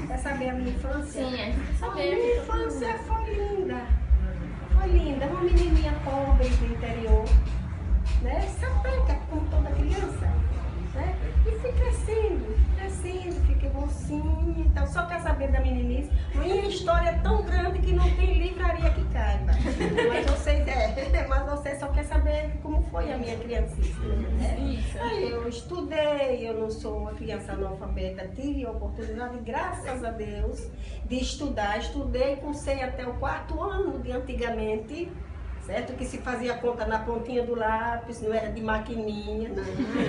Quer saber a minha infância? Sim, a gente quer saber. A minha infância foi linda. Foi linda. Uma menininha pobre do interior, né? Sapeca, como toda criança, né? E fui crescendo, fiquei mocinha. Então, só quer saber da meninice? Minha história é tão grande que não tem livraria que caiba. Mas você só quer saber como foi a minha criancice, né? Isso. Aí eu estudei, eu não sou uma criança analfabeta, tive a oportunidade, graças a Deus, de estudar. Estudei, cursei até o 4º ano de antigamente, certo? Que se fazia conta na pontinha do lápis, não era de maquininha, não.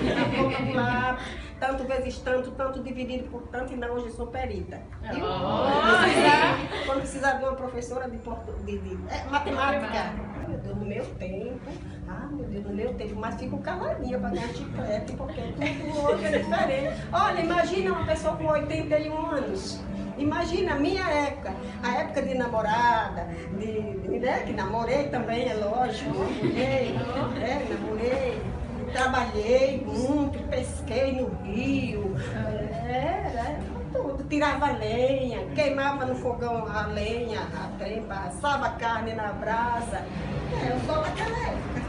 Era na ponta do lápis, tanto vezes tanto dividido por tanto, e não, hoje eu sou perita. Viu? Quando precisar de uma professora de matemática. Meu Deus, no meu tempo, no meu tempo, mas fico caladinha para ganhar chiclete, porque tudo hoje é diferente. Olha, imagina uma pessoa com 81 anos. Imagina a minha época, a época de namorada, né, que namorei também, é lógico, namorei, trabalhei muito, pesquei no rio, tudo, tirava lenha, queimava no fogão a lenha, a trempa, assava a carne na brasa, eu sou daquela época.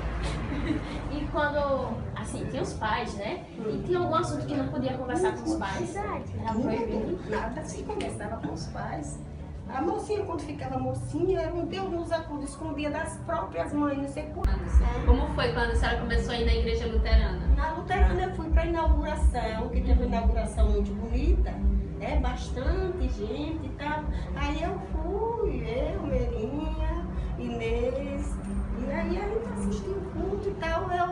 E quando, assim, tinha os pais, né? E tinha algum assunto que não podia conversar com os pais? Era proibido? Nada se conversava com os pais. A mocinha, quando ficava mocinha, era um Deus nos acuda, escondia das próprias mães, não sei quando. Como foi quando a senhora começou a ir na igreja luterana? Na luterana eu fui para a inauguração, que teve uma inauguração muito bonita, bastante gente e tal. Aí eu fui, Merinha, Inês, e aí a gente assistiu o culto e tal. Eu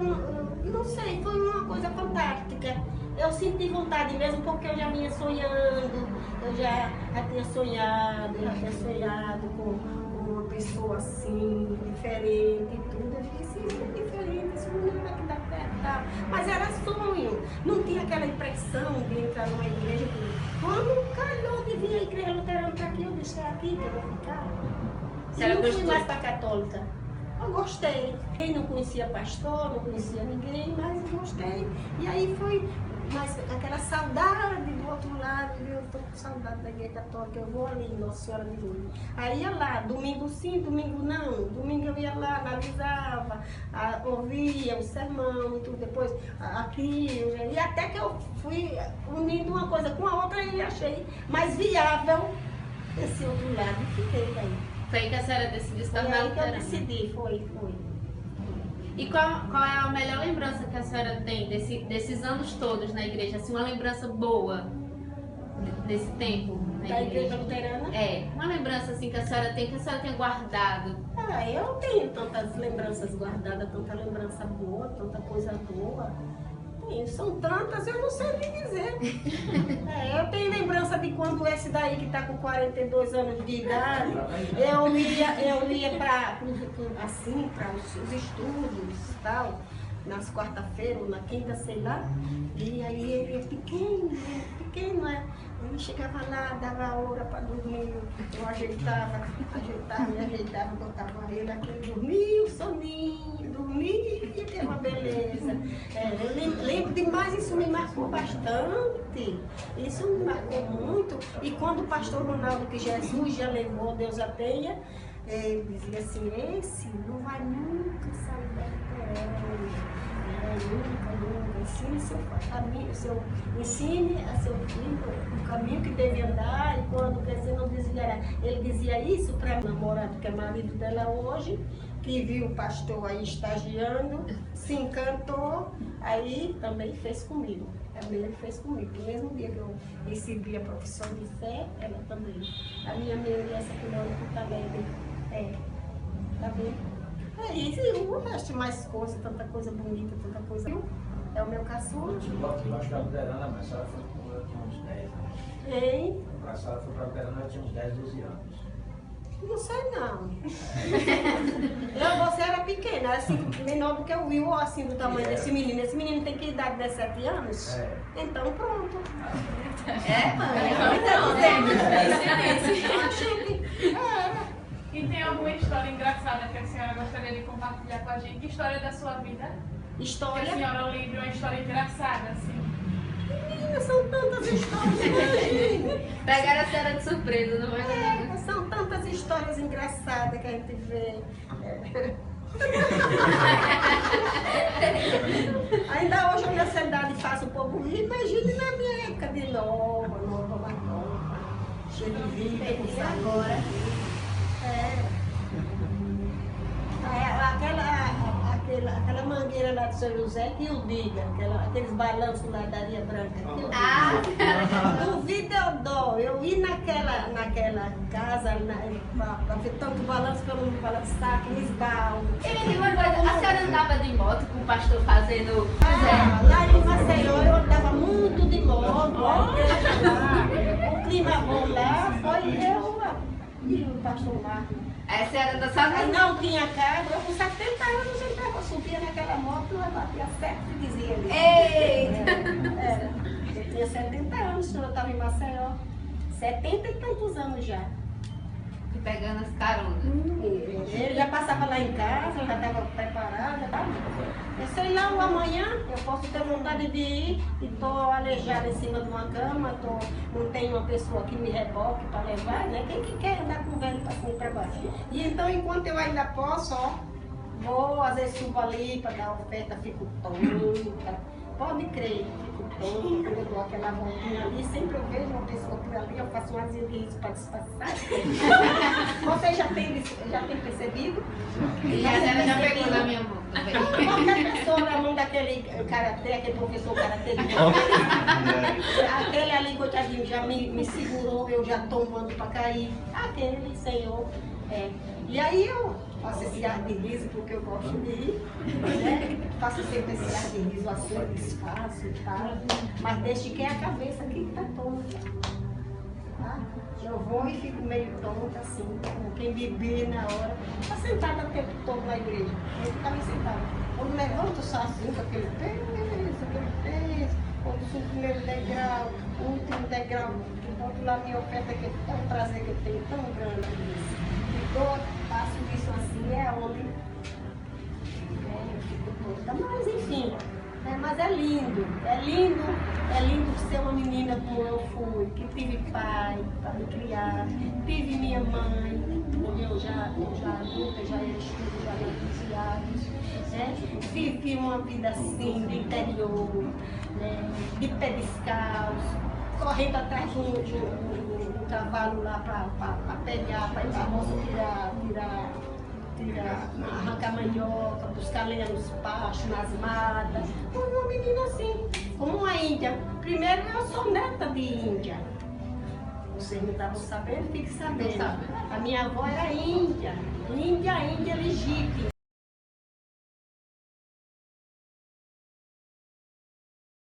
não sei, foi uma coisa fantástica. Eu senti vontade mesmo porque eu já vinha sonhando, eu já tinha sonhado com uma pessoa assim, diferente e tudo. Eu disse, isso é diferente, isso não é que dá certo, tá? Mas era sonho, não tinha aquela impressão de entrar numa igreja. Quando calhou de vir a igreja luterana para aqui, eu disse, é aqui que eu vou ficar. E não fui mais para a católica. Eu gostei. Eu não conhecia pastor, não conhecia ninguém, mas eu gostei. E aí foi, mas aquela saudade do outro lado, eu estou com saudade da igreja católica, eu vou ali, Nossa Senhora de Lourdes. Aí ia lá, domingo sim, domingo não. Domingo eu ia lá, analisava, ouvia o sermão e tudo, depois aqui, e até que eu fui unindo uma coisa com a outra e achei mais viável esse outro lado e fiquei daí. Foi aí que a senhora decidiu se tornar luterana? Foi aí que eu decidi, foi. E qual é a melhor lembrança que a senhora tem desses anos todos na igreja? Assim, uma lembrança boa desse tempo na Da igreja luterana? Uma lembrança assim que a senhora tenha guardado. Eu tenho tantas lembranças guardadas, tanta lembrança boa, tanta coisa boa. São tantas, eu não sei nem dizer. Eu tenho lembrança de quando esse daí que está com 42 anos de idade, eu ia para os estudos e tal, nas quarta-feiras ou na quinta, sei lá, e aí ele é pequeno, Ele chegava lá, dava a hora para dormir, eu ajeitava, me ajeitava, botava ele aqui, dormia o soninho, dormia, que é uma beleza. Eu lembro demais, isso me marcou bastante, isso me marcou muito. E quando o pastor Ronaldo, que Jesus já levou, Deus a tenha, ele dizia assim, esse não vai nunca sair da terra. Nunca. Ensine a seu filho o caminho que deve andar e quando crescer não desviará. Ele dizia isso para o namorado, que é marido dela hoje, que viu o pastor aí estagiando, se encantou, aí também fez comigo. Ele fez comigo. No mesmo dia que eu recebi a profissão de fé, ela também. A minha amiga, essa que mora em Porto Alegre, tá vendo? Isso, e o resto, mais coisa, tanta coisa bonita, tanta coisa. É o meu caçula. Eu acho que a luterana, mas a senhora foi quando eu tinha uns 10 anos. Hein? A senhora foi para a luterana, eu tinha uns 10, 12 anos. Não sei não. Você era pequena, assim, menor do que o Will, assim, do tamanho desse menino. Esse menino tem que idade de 17 anos? Então pronto. E tem alguma história engraçada que a senhora gostaria de compartilhar com a gente? Que história da sua vida? História? Que a senhora lembre uma história engraçada, assim. Menina, são tantas histórias, imagina. Pegaram a senhora de surpresa, não vai? São tantas histórias engraçadas que a gente vê. Ainda hoje a minha cidade faz um pouco rir, imagine na minha época de nova, mais nova, cheia de vida, e agora. Aquela mangueira lá de São José que eu diga, aqueles balanços lá da Areia Branca. Duvido eu dou. Eu ia naquela casa, pra ver tanto balanço que eu não me balançar, que me esbarro. A senhora andava de moto com o pastor fazendo. Lá em Maceió eu andava muito de moto, o clima bom lá, foi eu e o pastor Marcos. A senhora dançava? Aí não tinha carro, eu com 70 anos eu subia naquela moto, eu batia certo e dizia ali. Eita! Eu tinha 70 anos quando eu estava em Maceió. 70 e tantos anos já. E pegando as caronas. Ele já passava lá em casa, eu já estava preparada. Tá? Eu sei lá, amanhã eu posso ter vontade de ir e estou aleijada em cima de uma cama, não tenho uma pessoa que me reboque para levar, né? Quem que quer andar com o velho para cima e para baixo? E então, enquanto eu ainda posso, ó, vou, às vezes subo ali para dar oferta, fico tonta. Pode crer, fico tonta, quando eu dou aquela voltinha ali, sempre eu vejo uma pessoa por ali, eu faço umas risos para disfarçar. Você já tem percebido? E a senhora já pegou na minha mão também. Qualquer pessoa na mão daquele karatê, aquele professor karatê, aquele ali, coitadinho, já me segurou, eu já tombando para cair. Aquele senhor. E aí eu faço esse ar de riso porque eu gosto de rir, né? Faço sempre esse ar de riso assim, desfaço e tal, mas deixe que é a cabeça que está tonta. Tá? Eu vou e fico meio tonta assim, quem beber na hora. Está sentada o tempo todo na igreja, eu ficava sentada. Quando levanto só assim, com aquele peso, quando subo o primeiro degrau, o último degrau, que boto lá minha oferta, que é tão prazer que eu tenho, tão grande. Faço isso assim, é onde eu fico toda. Mas enfim, mas é lindo ser uma menina como eu fui, que tive pai para me criar, tive minha mãe, eu já adulta, já era estudo, já era entusiasmo, vivi uma vida assim, do interior, né, de pé descalço, correndo atrás de um cavalo lá para pegar, para ir para a moça arrancar mandioca, buscar lenha nos pastos, nas matas. Uma menina assim, como uma índia. Primeiro eu sou neta de índia. Vocês não estavam sabendo, fiquem sabendo. A minha avó era índia legítima.